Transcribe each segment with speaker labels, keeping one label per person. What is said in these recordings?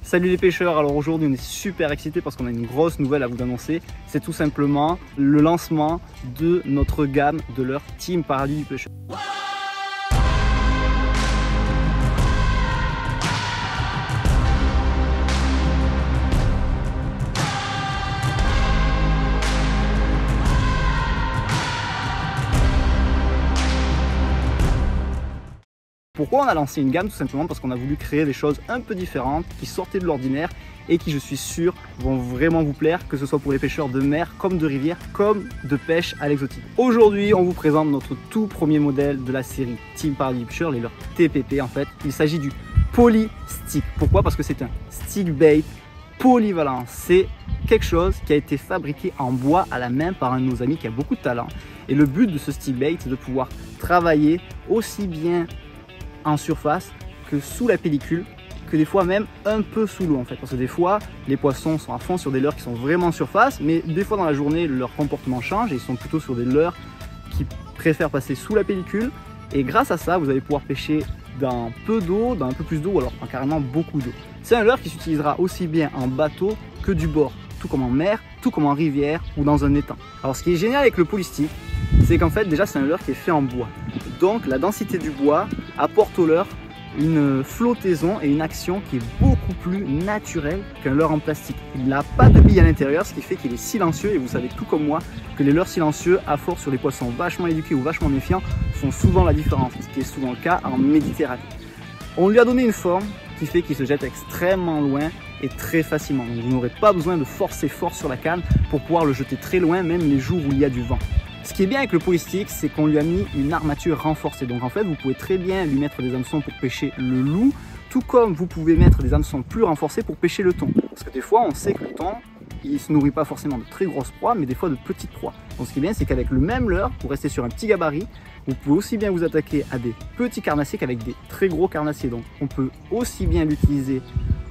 Speaker 1: Salut les pêcheurs, alors aujourd'hui on est super excités parce qu'on a une grosse nouvelle à vous annoncer. C'est tout simplement le lancement de notre gamme de leur Team Paradis du Pêcheur. Pourquoi on a lancé une gamme? Tout simplement parce qu'on a voulu créer des choses un peu différentes, qui sortaient de l'ordinaire et qui, je suis sûr, vont vraiment vous plaire, que ce soit pour les pêcheurs de mer, comme de rivière, comme de pêche à l'exotique. Aujourd'hui, on vous présente notre tout premier modèle de la série Team Paradis Pêcheur, les leurs TPP en fait. Il s'agit du Poly-Stick. Pourquoi? Parce que c'est un stick bait polyvalent. C'est quelque chose qui a été fabriqué en bois à la main par un de nos amis qui a beaucoup de talent. Et le but de ce stick bait, c'est de pouvoir travailler aussi bien en surface que sous la pellicule, que des fois même un peu sous l'eau en fait, parce que des fois les poissons sont à fond sur des leurres qui sont vraiment en surface, mais des fois dans la journée leur comportement change et ils sont plutôt sur des leurres qui préfèrent passer sous la pellicule, et grâce à ça vous allez pouvoir pêcher dans peu d'eau, dans un peu plus d'eau, ou alors carrément beaucoup d'eau. C'est un leurre qui s'utilisera aussi bien en bateau que du bord, tout comme en mer, tout comme en rivière ou dans un étang. Alors ce qui est génial avec le Poly-Stick, c'est qu'en fait déjà c'est un leurre qui est fait en bois, donc la densité du bois apporte au leurre une flottaison et une action qui est beaucoup plus naturelle qu'un leurre en plastique. Il n'a pas de billes à l'intérieur, ce qui fait qu'il est silencieux, et vous savez tout comme moi que les leurres silencieux à force sur les poissons vachement éduqués ou vachement méfiants font souvent la différence, ce qui est souvent le cas en Méditerranée. On lui a donné une forme qui fait qu'il se jette extrêmement loin et très facilement, donc vous n'aurez pas besoin de forcer fort sur la canne pour pouvoir le jeter très loin, même les jours où il y a du vent. Ce qui est bien avec le Poly-Stick, c'est qu'on lui a mis une armature renforcée. Donc en fait, vous pouvez très bien lui mettre des hameçons pour pêcher le loup, tout comme vous pouvez mettre des hameçons plus renforcés pour pêcher le thon. Parce que des fois, on sait que le thon, il ne se nourrit pas forcément de très grosses proies, mais des fois de petites proies. Donc ce qui est bien, c'est qu'avec le même leurre, pour rester sur un petit gabarit, vous pouvez aussi bien vous attaquer à des petits carnassiers qu'avec des très gros carnassiers. Donc on peut aussi bien l'utiliser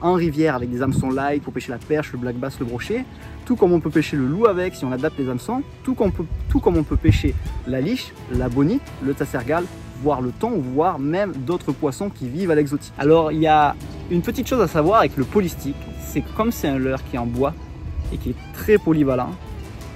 Speaker 1: en rivière avec des hameçons light pour pêcher la perche, le black bass, le brochet, tout comme on peut pêcher le loup avec si on adapte les hameçons, tout comme on peut pêcher la liche, la bonite, le tassergale, voire le thon, voire même d'autres poissons qui vivent à l'exotique. Alors il y a une petite chose à savoir avec le Poly-Stick, c'est que comme c'est un leurre qui est en bois et qui est très polyvalent,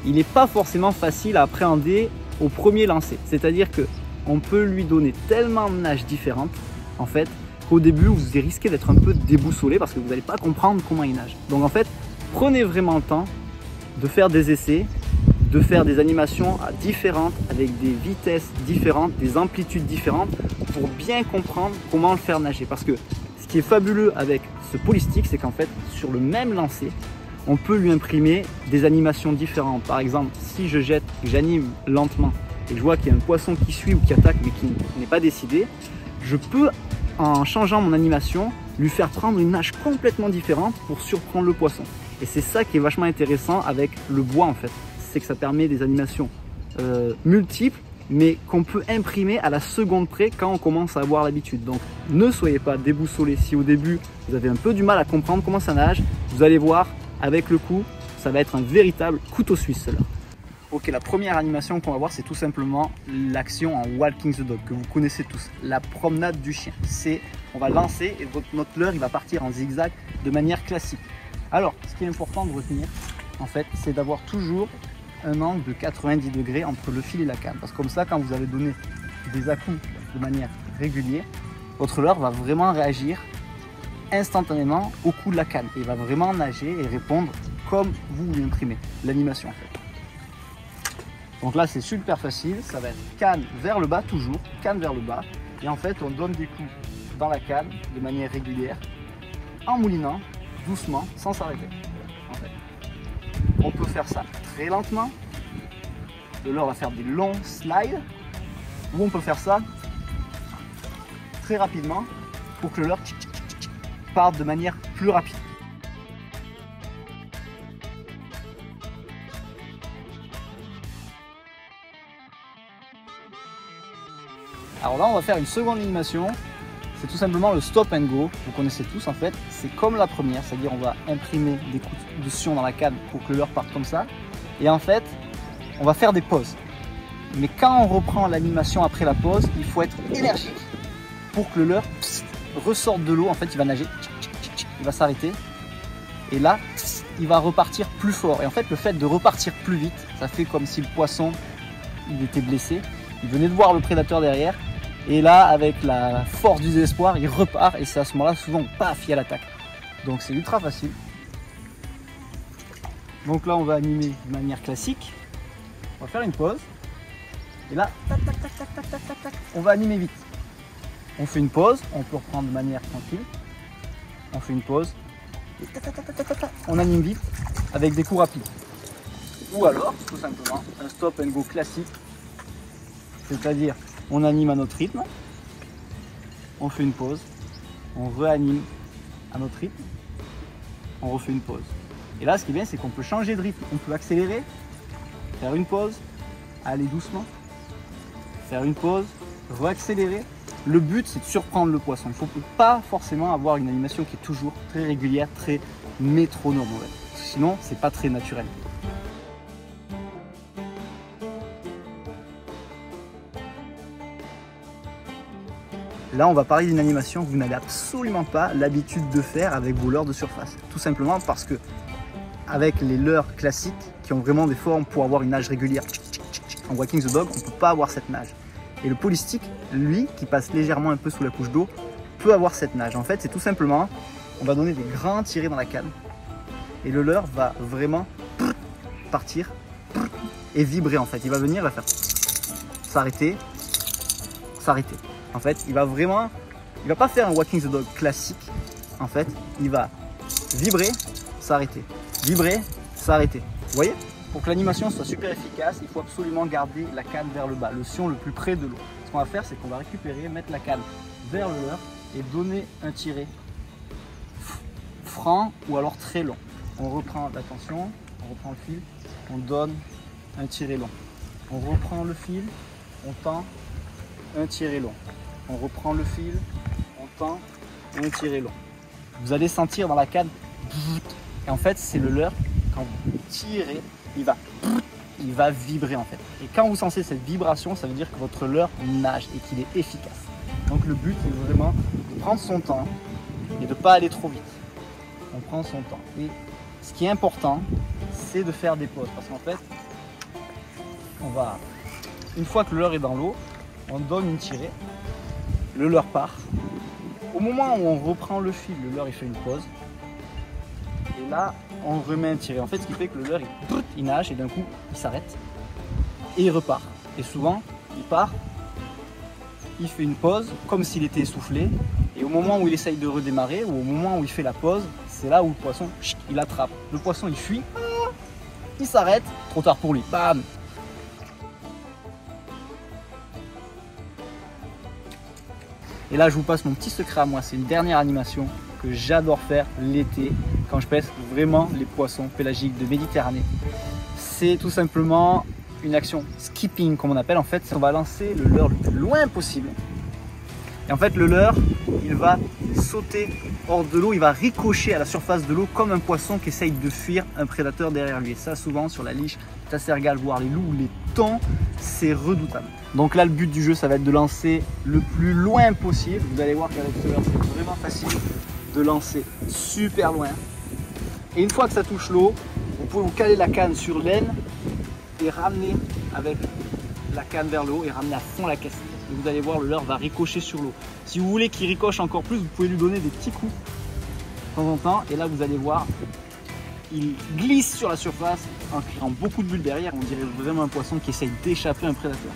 Speaker 1: il n'est pas forcément facile à appréhender au premier lancer. C'est-à-dire qu'on peut lui donner tellement de nages différentes en fait, qu'au début vous risquez d'être un peu déboussolé parce que vous n'allez pas comprendre comment il nage. Donc en fait, prenez vraiment le temps de faire des essais, de faire des animations différentes, avec des vitesses différentes, des amplitudes différentes, pour bien comprendre comment le faire nager. Parce que ce qui est fabuleux avec ce Poly-Stick, c'est qu'en fait, sur le même lancer, on peut lui imprimer des animations différentes. Par exemple, si je jette, j'anime lentement, et je vois qu'il y a un poisson qui suit ou qui attaque, mais qui n'est pas décidé, je peux, en changeant mon animation, lui faire prendre une nage complètement différente pour surprendre le poisson. Et c'est ça qui est vachement intéressant avec le bois en fait, c'est que ça permet des animations multiples, mais qu'on peut imprimer à la seconde près quand on commence à avoir l'habitude. Donc ne soyez pas déboussolés si au début vous avez un peu du mal à comprendre comment ça nage, vous allez voir avec le coup, ça va être un véritable couteau suisse cela. Ok, la première animation qu'on va voir, c'est tout simplement l'action en walking the dog, que vous connaissez tous, la promenade du chien. C'est, on va lancer et notre leurre il va partir en zigzag de manière classique. Alors, ce qui est important de retenir, en fait, c'est d'avoir toujours un angle de 90 degrés entre le fil et la canne. Parce que comme ça, quand vous allez donner des à-coups de manière régulière, votre leurre va vraiment réagir instantanément au coup de la canne. Et il va vraiment nager et répondre comme vous lui imprimez l'animation en fait. Donc là, c'est super facile. Ça va être canne vers le bas, toujours, canne vers le bas. Et en fait, on donne des coups dans la canne de manière régulière, en moulinant, doucement, sans s'arrêter. En fait. On peut faire ça très lentement. Le leurre va faire des longs slides. Ou on peut faire ça très rapidement pour que le leurre parte de manière plus rapide. Alors là, on va faire une seconde animation. C'est tout simplement le stop and go, vous connaissez tous en fait, c'est comme la première, c'est-à-dire on va imprimer des coups de suction dans la canne pour que le leurre parte comme ça, et en fait, on va faire des pauses. Mais quand on reprend l'animation après la pause, il faut être énergique pour que le leurre ressorte de l'eau, en fait il va nager il va s'arrêter. Et là, il va repartir plus fort. Et en fait, le fait de repartir plus vite, ça fait comme si le poisson, il était blessé. Il venait de voir le prédateur derrière. Et là, avec la force du désespoir, il repart. Et c'est à ce moment-là, souvent, paf, il y a l'attaque. Donc c'est ultra facile. Donc là, on va animer de manière classique. On va faire une pause. Et là, tac, tac, tac, tac, tac, tac, tac, tac, on va animer vite. On fait une pause, on peut reprendre de manière tranquille. On fait une pause. Et tac, tac, tac, tac, tac, tac, on anime vite avec des coups rapides. Ou alors, tout simplement, un stop and go classique. C'est-à-dire, on anime à notre rythme. On fait une pause. On réanime à notre rythme. On refait une pause. Et là, ce qui est bien, c'est qu'on peut changer de rythme. On peut accélérer, faire une pause, aller doucement, faire une pause, réaccélérer. Le but, c'est de surprendre le poisson. Il ne faut pas forcément avoir une animation qui est toujours très régulière, très métronome. En fait. Sinon, c'est pas très naturel. Là, on va parler d'une animation que vous n'avez absolument pas l'habitude de faire avec vos leurres de surface. Tout simplement parce que avec les leurres classiques qui ont vraiment des formes pour avoir une nage régulière, en Walking the Dog, on ne peut pas avoir cette nage. Et le polystick, lui, qui passe légèrement un peu sous la couche d'eau, peut avoir cette nage. En fait, c'est tout simplement, on va donner des grands tirés dans la canne et le leurre va vraiment partir et vibrer en fait. Il va venir, il va faire s'arrêter, s'arrêter. En fait, il va vraiment, il va pas faire un Walking the Dog classique. En fait, il va vibrer, s'arrêter, vibrer, s'arrêter. Vous voyez? Pour que l'animation soit super efficace, il faut absolument garder la canne vers le bas, le sion le plus près de l'eau. Ce qu'on va faire, c'est qu'on va récupérer, mettre la canne vers le leurre et donner un tiré franc ou alors très long. On reprend l'attention, on reprend le fil, on donne un tiré long. On reprend le fil, on tend, un tiré long. On reprend le fil, on tend, un tiré long. Vous allez sentir dans la canne, et en fait, c'est le leurre, quand vous tirez, il va vibrer en fait. Et quand vous sentez cette vibration, ça veut dire que votre leurre nage et qu'il est efficace. Donc le but est vraiment de prendre son temps et de ne pas aller trop vite. On prend son temps. Et ce qui est important, c'est de faire des pauses. Parce qu'en fait, une fois que le leurre est dans l'eau, on donne une tirée, le leurre part. Au moment où on reprend le fil, le leurre il fait une pause. Et là, on remet un tiré. En fait, ce qui fait que le leurre, il nage et d'un coup, il s'arrête et il repart. Et souvent, il part, il fait une pause comme s'il était essoufflé. Et au moment où il essaye de redémarrer ou au moment où il fait la pause, c'est là où le poisson, il attrape. Le poisson, il fuit, il s'arrête, trop tard pour lui. Bam! Et là, je vous passe mon petit secret à moi. C'est une dernière animation que j'adore faire l'été quand je pêche vraiment les poissons pélagiques de Méditerranée. C'est tout simplement une action skipping, comme on appelle. En fait, on va lancer le leurre le plus loin possible. Et en fait, le leurre, il va sauter hors de l'eau, il va ricocher à la surface de l'eau comme un poisson qui essaye de fuir un prédateur derrière lui. Et ça, souvent, sur la liche, tassergale, voire les loups ou les thons, c'est redoutable. Donc là, le but du jeu, ça va être de lancer le plus loin possible. Vous allez voir qu'avec ce leurre, c'est vraiment facile de lancer super loin. Et une fois que ça touche l'eau, vous pouvez vous caler la canne sur l'aine et ramener avec la canne vers le haut et ramener à fond la caisse. Et vous allez voir, le leurre va ricocher sur l'eau. Si vous voulez qu'il ricoche encore plus, vous pouvez lui donner des petits coups de temps en temps. Et là, vous allez voir, il glisse sur la surface en créant beaucoup de bulles derrière. On dirait vraiment un poisson qui essaye d'échapper à un prédateur.